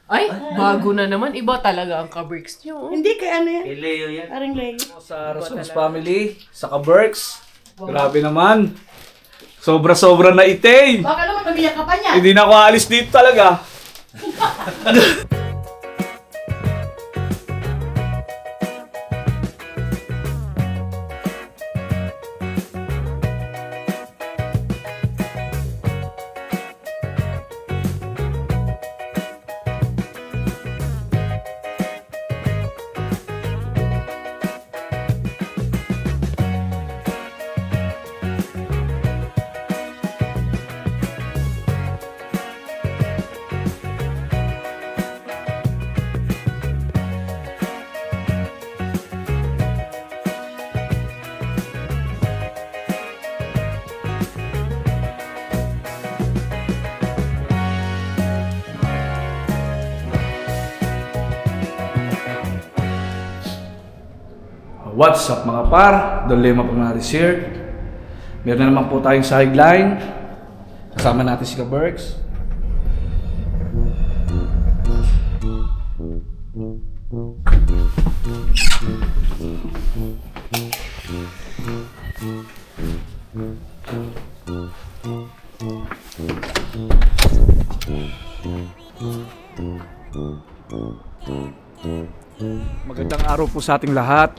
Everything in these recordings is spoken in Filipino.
Ay, bago na naman. Iba talaga ang ka-Berks nyo. Hindi kay ano yan. Kay Leo yan. Aring Leo. Sa Rasmus family, sa Kaberks. Grabe naman. Sobra-sobra na itay. Baka naman mabiyak ka pa niya. Hindi na ako aalis dito talaga. What's up mga par? Don Lema Pagmaris here. Meron na naman po tayong sideline. Kasama natin si Kaberks. Magandang araw po sa ating lahat.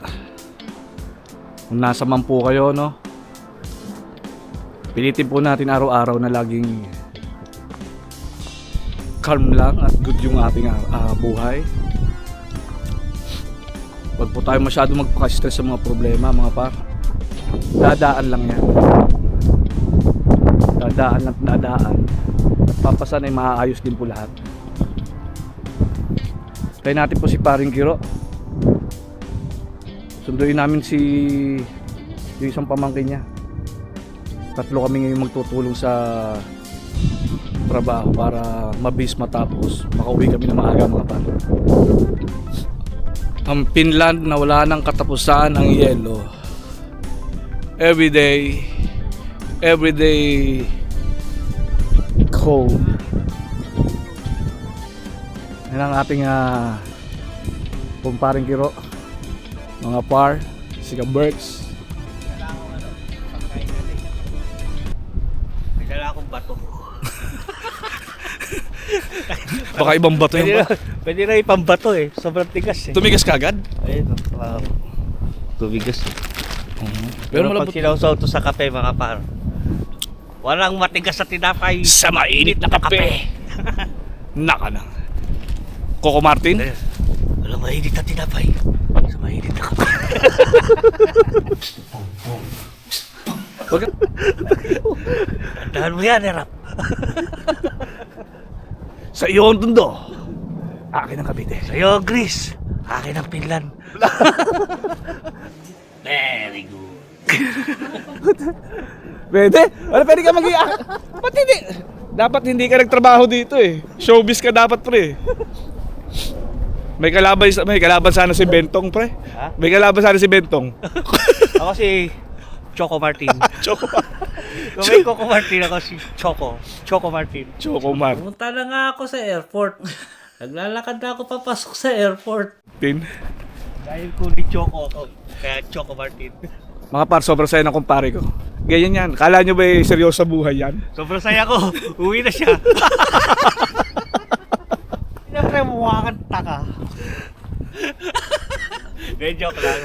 Kung nasa man po kayo, no? Pilitin po natin araw-araw na laging calm lang at good yung ating buhay. Huwag po tayo masyado magpaka-stress sa mga problema, mga par. Dadaan lang yan. Dadaan at dadaan. At papasan ay maaayos din po lahat. Kaya natin po si Paring Kiro. Sunduin namin yung isang pamangkin niya. Tatlo kami ngayon magtutulong sa trabaho para mabilis matapos. Makauwi kami na maaga mga pare. Ang Finland na wala nang katapusan ang yelo. Everyday cold. Yan ang ating Paring Kiro. Mga par, si Kaberks. May dala akong bato. Baka ibang bato yung Pwede na ipambato eh. Sobrang tigas eh. Tumigas ka agad? Ayun, tumigas eh. Pero Pero pag malambot. sinawsaw to sa kape mga par, walang matigas sa tinapay. Sa mainit na kape. Naka na. Coco Martin? Walang mainit na tinapay. Sa mainit na kape. Tandaan mo yan, Erap. Sa iyo ang tundo. Akin ang Cavite. Sa'yo, Greece. Akin ang Finland. Very good. Pwede? Wala, pwede ka mag-iak. Ba't hindi? Dapat hindi ka nagtrabaho dito eh. Showbiz ka dapat pre. May kalaban sana si Bentong pre. Ha? May kalaban sana si Bentong. Ako si Choco Martin. Choco. Kung may Coco Martin, ako si Choco Martin. Choco Martin. Pumunta na nga ako sa airport. Naglalakad na ako papasok sa airport. Dahil ko ni Choco ako, kaya Choco Martin. Mga par, sobrang saya ng kumpare ko. Ganyan yan. Kala nyo ba seryoso sa buhay yan? Sobrang saya ko. Uwi na siya. Siyempre, mukha kang taka. Joke lang.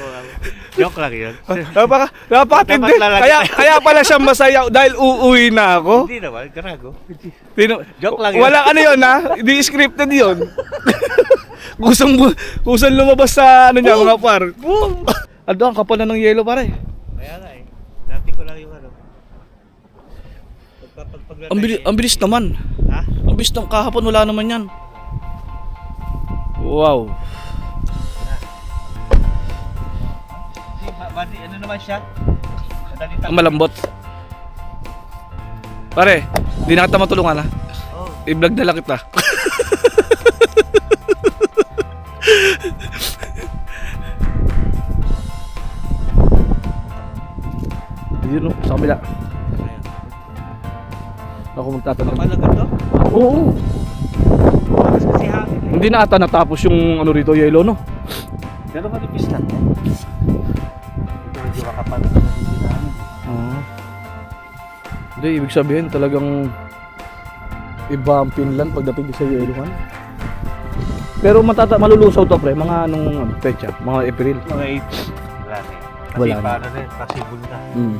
Joke lang yun. Napakatindi. Dapat lalaki. Kaya pala siya masaya dahil uuwi na ako. Hindi naman, garago. Joke lang yun. Wala ano yun ha? Hindi scripted yun. kusang lumabas sa ano niya mga par. Boom! Ado, ang kapal na ng yelo pare. Kaya nga eh. Dati ko lang yung ano. Ang bilis naman. Ha? Ang bilis ng kahapon, wala naman yan. Wow. Ano naman siya? Madali Ang malambot. Pare, di na kita matulungan ha. Oh. I-vlog na lang kita. Yun o, sa kabila. Ako magtatanong. Kapalagan to? Oo. Mas kasi hangin eh. Hindi na ata natapos yung ano rito, yellow, no? Pero manipis lang yan. Ito medyo makapal na dito namin. Oo. Hindi, ibig sabihin talagang iba ang Finland pagdating sa yellowan. Pero malulusaw to, pre, mga anong pecha, mga April. Mga 8. Wala na yan. Kasi Wala na. paano na yun, possible na. Mm.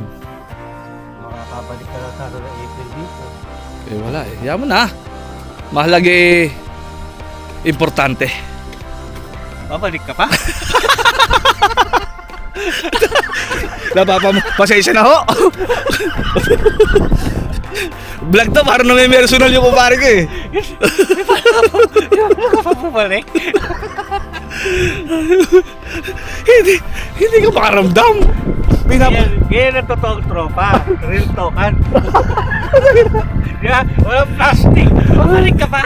Makakabalik ka lang sa April dito. Eh wala eh. Yaman mo na. Mahalaga eh. Importante. Babalik ka pa? Pasensya na ho. Vlog to, parang na may personal yung kumpare ko eh. Babalik? Hindi ka makaramdam. Yan ang totoong tropa. Real talkan. Yeah, walang plastic. Babalik ka pa?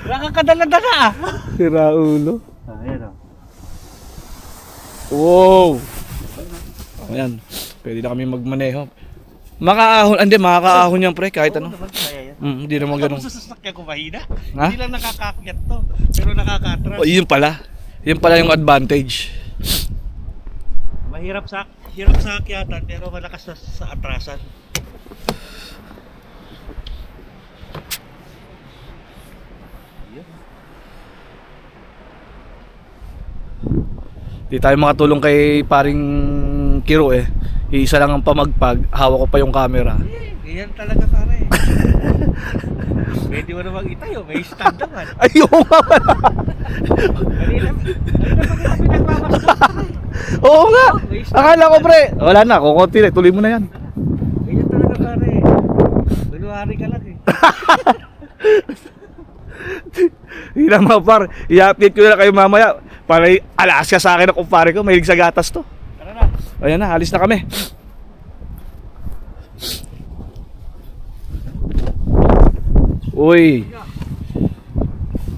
Wala kang kadala-dala ah. Sira ulo. Ayan o. Wow. Ayan. Pwede na kami magmaneho. Makakaahon yan pre kahit ano. Kaya yan. Hindi naman ganun. Sa sasakyan ko mahina. Ha? Hindi lang nakakakyat to. Pero nakakatras. Oh, yun pala. Yun pala yung advantage. Mahirap sa akyatan pero malakas sa atrasan. Di tayo makatulong kay paring Kiro eh. Iisa lang ang pamagpag, hawak ko pa yung camera. Yan talaga pare. Pwede mo namang itayo, may stand naman. Ayun nga pala. Kanina pa kita pinagmamasdan. Oo nga. Akala ko pre. Wala na, kukunti na. Tuloy mo na yan. Ganyan talaga pare. Kunwari ka lang eh. Hindi na mga par. I-update ko na kayo mamaya. Para alas ka sa akin ang kumpare ko. Mahilig sa gatas to. Tara na. Ayan na, alis na kami. Uy.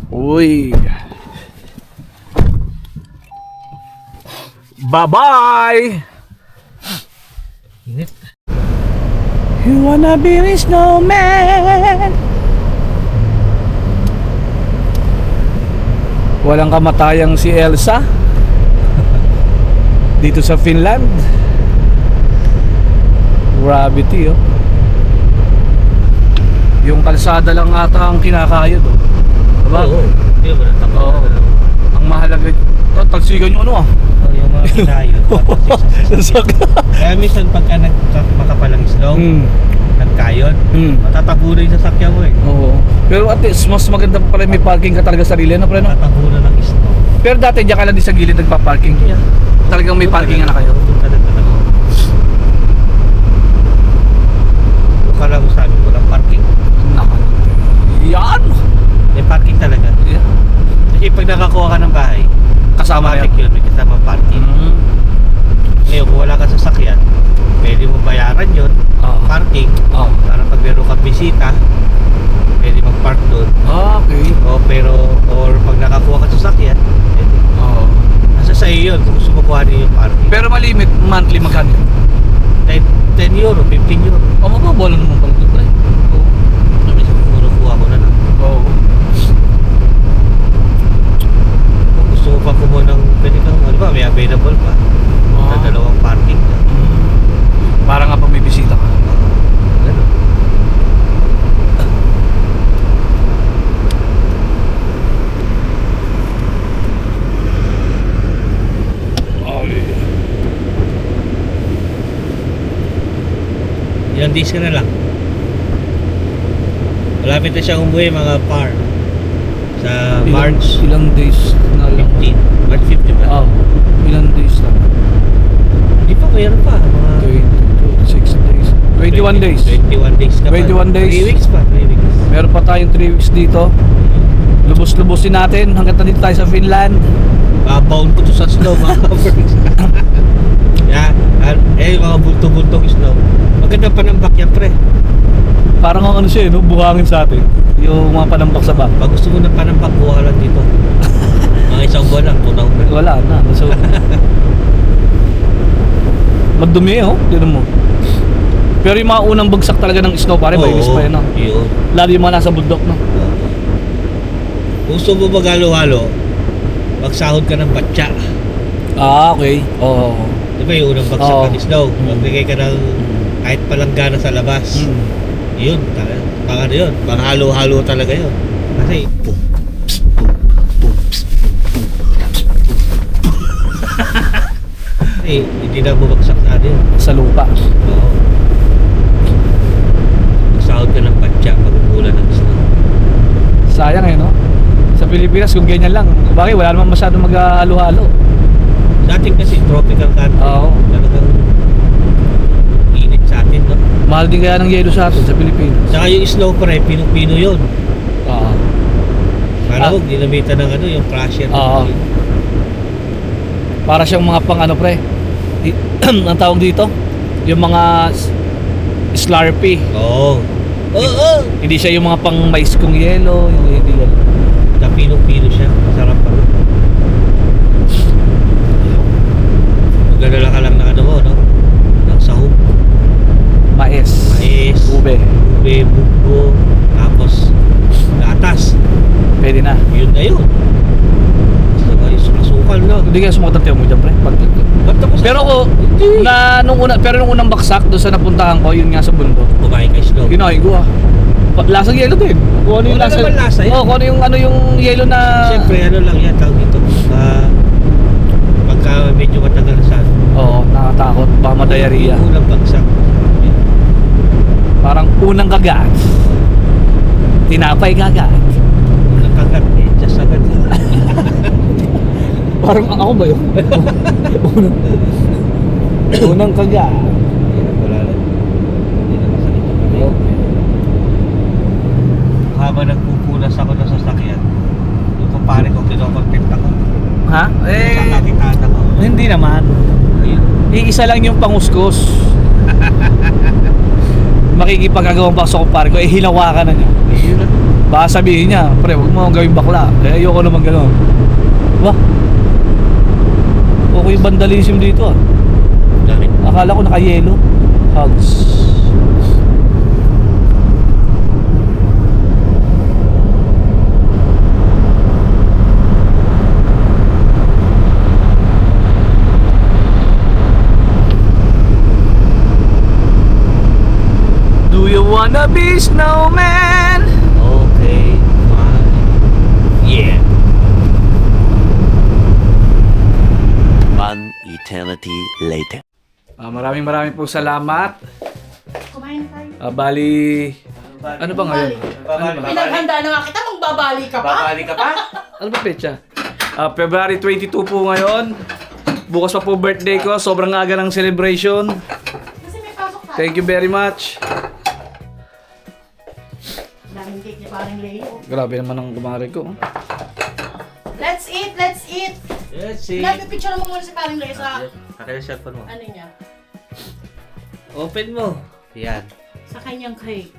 Uy. Bye-bye. Init. You wanna be a snowman? Walang kamatayang si Elsa dito sa Finland. Gravity oh. Yung kalsada lang ata ang kinakayod oh. Diba? Oo. Hindi ba natapos? Oo. Ang mahalaga talsigan yung ano ah. Yung mga kinayo. Kaya minsan pagka makapalang slow, nagkayod, matatabunan yung sasakyan mo eh. Oo. Pero at least mas maganda pa pala may parking ka talaga sarili na pre no? Matatabunan ng snow. Pero dati diyan ka lang din sa gilid nagpa-parking. Yeah. Talagang may parking na kayo. Doon talaga. Kala ko sabi ko ng parking. Yan! May parking talaga. Yeah. Kasi pag nakakuha ka ng bahay, Kasama na automatic yun, may kasama parking. Ngayon, kung wala kang sasakyan, pwede mo bayaran yun, parking, para pag meron kang bisita, pwede mag-park doon. Okay. Pero, or pag nakakuha ka ng sasakyan, pwede. Nasa sa iyo yun, kung gusto mo kuhanin yung parking. Pero malimit monthly magkano? 10 euro, 15 euro. Mababola naman pala ito pre. Sabi sa kuha ko na lang. Oo. Kung gusto mo pa kumuha ng, pwede kang, ano ba, may available pa. Na dalawang parking na. Para nga pag may bisita ka. Ganun. Ilang days ka na lang. Malapit na siya umuwi mga par. Sa March Ilang days na lang. 15. March 15 ba? Ilang days na. Di pa, mayroon pa. Mga 26 days. 21 days. 21 days ka pa. 21 days. 3 weeks pa. 3 weeks. Meron pa tayong 3 weeks dito. Lubos-lubosin natin hanggang nandito tayo sa Finland. Babaon ko to sa snow mga kabrings. Yeah, mga bulto-bultong snow. Maganda pa ng bakyan pre. Parang ang ano siya, no? Buhangin sa atin. Yung mga panambak sa back. Pag gusto mo ng panambak, buha ka lang dito. Mga isang buwan lang, tunaw na. Wala na. So, madumi oh. Tignan mo. Pero yung mga unang bagsak talaga ng snow pare, malinis pa yun no? Yun. Lalo yung mga nasa bundok no? gusto mo maghalo-halo, magsahod ka ng batya. Okay. Oo. Di ba yung unang bagsak Oo. ng isdaw? Magbigay ka ng kahit palanggana sa labas. Mm. Yun, pang ano yun, pang halo-halo talaga yun. Kasi, hindi na bumagsak na ano yun. Sa lupa. Oo. Magsahod ka ng batya pag umulan ng isdaw. Sayang eh, no? Sa Pilipinas, kung ganyan lang, bakit wala naman masyadong maghalo-halo. Sa atin kasi, tropical country. Oo. Talagang init sa atin, no? Mahal din kaya ng yelo sa atin, sa Pilipinas. Saka yung snow pre, pinong-pino yun. Oo. Para huwag dinamitan ng ano, yung crusher. Oo. Para siyang mga pang ano pre. Ang tawag dito? Yung mga Slurpee. Oo. Oo. Hindi siya yung mga pang mais kong yelo. Hindi yan. Na pinong-pino siya. Masarap pa rin. Magdadala ka lang ng ano mo, no? Ng sahog. Mais. Mais. Ube. Ube, bugbo. Tapos, gatas. Pwede na. Yun na yun. Basta ba yung asukal na. Hindi kaya sumakot ang tiyo mo dyan pre. Ba't tapos Pero ko, nung unang baksak doon sa napuntahan ko, yun nga sa bundok. kumain ka snow? Kinain ko ah. Lasang yelo din. Kung ano yung Wala lasa. naman lasa yan. Oo, kung ano yung yelo na... Siyempre, ano lang yan, tawag dito. Pagka medyo matagal sa ano. Oo, nakatakot. Baka ma-diarrhea. Yung unang bagsak. Parang unang kagat. Tinapay kagat. Unang kagat, just agad. Parang ako ba yun? unang kagat. Wala lang. Hindi na masakit yung kamay. Habang nagpupunas ako ng sasakyan, yung kumpare ko, kinokontent ako. Ha? Kakakitaan ako. Hindi naman. Ayun. Iisa lang yung panguskos. Makikipagagawang pa sa kumpare ko, hinawakan na niya. Ayun na. Baka sabihin niya, pre, huwag mo akong gawing bakla. Ayoko naman gano'n. Ba? Okay yung vandalism dito ah. Bakit? Akala ko naka-yelo. Hugs. Do you wanna be snowman? Okay, fine. Yeah. One eternity later. Maraming po salamat. Kumain tayo. Bali, ano ba ngayon? Ano ba? Pinaghanda na nga kita, magbabali ka pa? Babali ka pa? Ano ba petsa? February 22 po ngayon. Bukas pa po birthday ko. Sobrang aga ng celebration. Kasi may pasok tayo. Thank you very much. Daming cake niya parang Leo. Grabe naman ang kumare ko. Let's eat, let's eat! Let's see. Nagpipicture mo muna si parang Leo sa Akin yung cellphone mo. ano niya, Open mo. Yan. sa kanyang cake.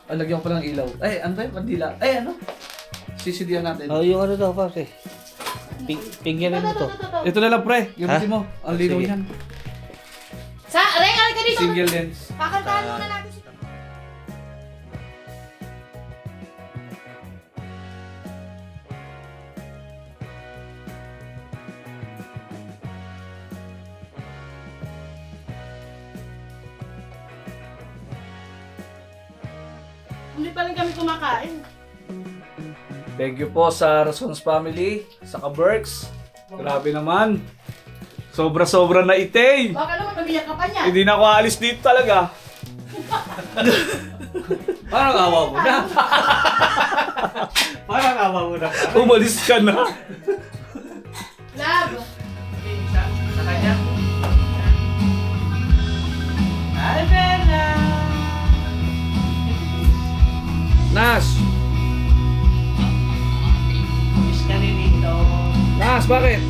Lagyan ko pa ng ilaw. Ay, ano ba yun? Mandila. Ay, ano? Sisidihan natin. Oh, yung ano daw, pare. Pingyanin mo to. Ito na lang, pre. Gamitin mo. Ang linaw Sige. niyan. Sa, Rengal ka dito! Single lens. Kakantahan muna natin si... Hindi pa rin kami kumakain. Thank you po sa Rasons Family, sa Kaberks. Grabe naman. Sobra-sobra na itay. Baka naman mabiyak ka pa niya. Hindi na ako aalis dito talaga. Parang awa mo na. Parang awa mo na. Umalis ka na. Love! Sa kanya. Alvela! Nas! Miss ka rin ito. Nas, bakit?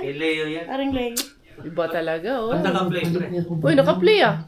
Kay Leo yan. Aring Leo. Iba talaga, oh. Naka-play, pre. Uy, naka-play ah.